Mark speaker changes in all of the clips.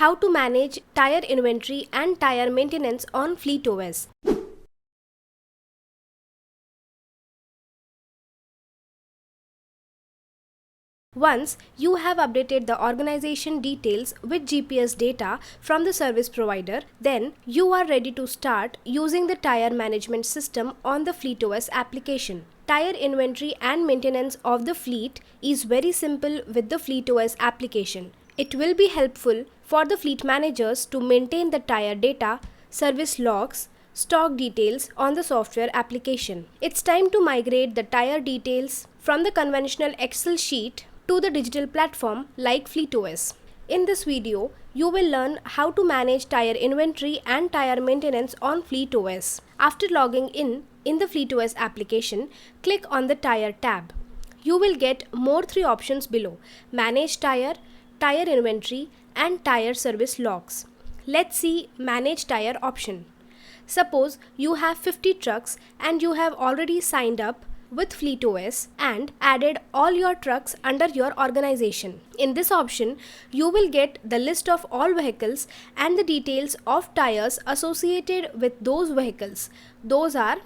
Speaker 1: how to manage tire inventory and tire maintenance on FleetOS. Once you have updated the organization details with GPS data from the service provider, then you are ready to start using the tire management system on the FleetOS application. Tire inventory and maintenance of the fleet is very simple with the FleetOS application. It will be helpful for the fleet managers to maintain the tire data, service logs, stock details on the software application. It's time to migrate the tire details from the conventional Excel sheet to the digital platform like FleetOS. In this video, you will learn how to manage tire inventory and tire maintenance on FleetOS. After logging in the FleetOS application, click on the Tire tab. You will get more three options below: Manage Tire, Tire Inventory, and Tire Service Logs. Let's see Manage Tire option. Suppose you have 50 trucks and you have already signed up with FleetOS and added all your trucks under your organization. In this option, you will get the list of all vehicles and the details of tires associated with those vehicles. Those are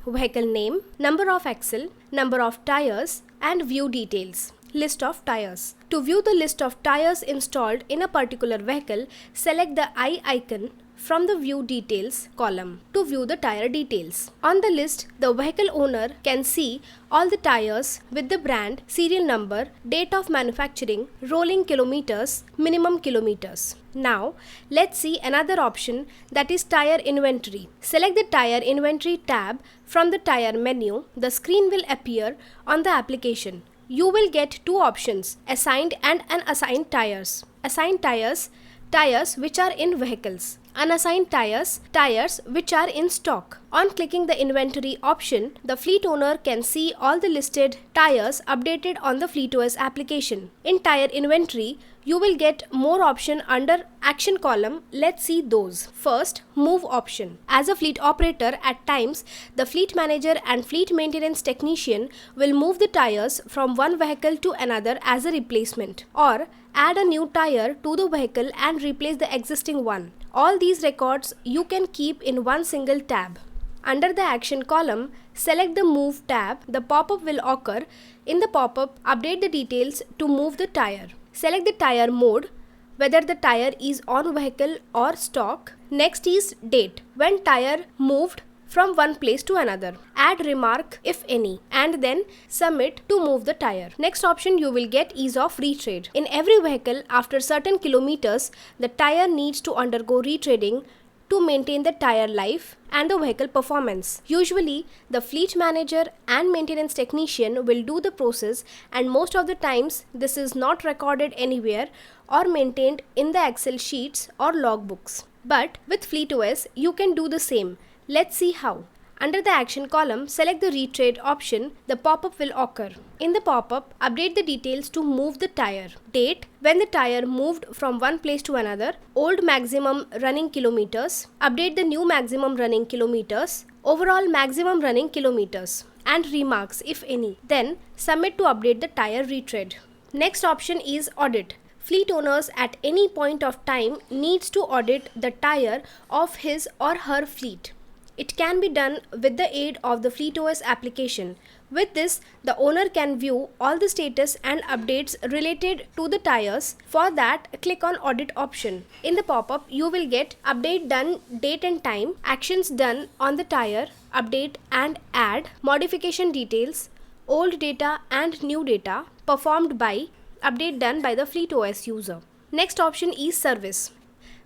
Speaker 1: vehicle name, number of axle, number of tires, and view details. List of tires. To view the list of tires installed in a particular vehicle, select the eye icon from the View Details column to view the tire details. On the list, the vehicle owner can see all the tires with the brand, serial number, date of manufacturing, rolling kilometers, minimum kilometers. Now, let's see another option, that is Tire Inventory. Select the Tire Inventory tab from the Tire menu. The screen will appear on the application. You will get two options, assigned and unassigned tires. Assigned tires, tires which are in vehicles. Unassigned tires, tires which are in stock. On clicking the inventory option, the fleet owner can see all the listed tires updated on the FleetOS application. In tire inventory, you will get more option under action column. Let's see those. First, move option. As a fleet operator, at times, the fleet manager and fleet maintenance technician will move the tires from one vehicle to another as a replacement, or add a new tire to the vehicle and replace the existing one. All these records you can keep in one single tab. Under the action column, select the Move tab. The pop-up will occur. In the pop-up, update the details to move the tire. Select the tire mode, whether the tire is on vehicle or stock. Next is date, when tire moved from one place to another. Add remark if any, and then submit to move the tire. Next option you will get is of retread. In every vehicle, after certain kilometers, the tire needs to undergo retreading to maintain the tire life and the vehicle performance. Usually, the fleet manager and maintenance technician will do the process, and most of the times this is not recorded anywhere or maintained in the Excel sheets or logbooks. But with FleetOS, you can do the same. Let's see how. Under the action column, select the retread option. The pop-up will occur. In the pop-up, update the details to move the tire. Date, when the tire moved from one place to another. Old maximum running kilometers. Update the new maximum running kilometers. Overall maximum running kilometers. And remarks if any. Then submit to update the tire retread. Next option is audit. Fleet owners at any point of time needs to audit the tire of his or her fleet. It can be done with the aid of the FleetOS application. With this, the owner can view all the status and updates related to the tires. For that, click on Audit option. In the pop-up, you will get Update done, date and time, actions done on the tire, update and add, modification details, old data and new data, performed by, update done by the FleetOS user. Next option is Service.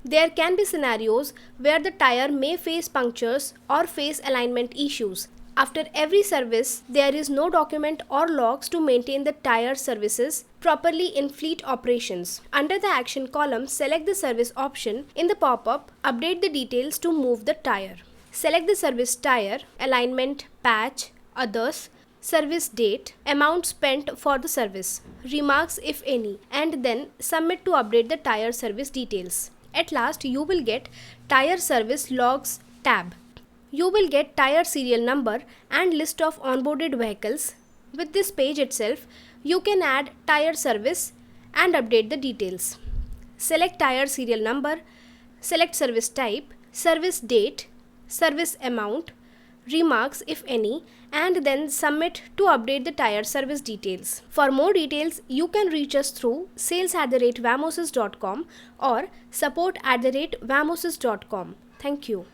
Speaker 1: There can be scenarios where the tire may face punctures or face alignment issues. After every service, there is no document or logs to maintain the tire services properly in fleet operations. Under the action column, select the service option. In the pop-up, update the details to move the tire. Select the service tire, alignment, patch, others, service date, amount spent for the service, remarks if any, and then submit to update the tire service details. At last, you will get Tire Service Logs tab. You will get tire serial number and list of onboarded vehicles. With this page itself, you can add tire service and update the details. select Tyre serial number, select service type, service date, service amount, remarks if any, and then submit to update the Tyre service details. For more details, you can reach us through sales@vamosys.com or support@vamosys.com. Thank you.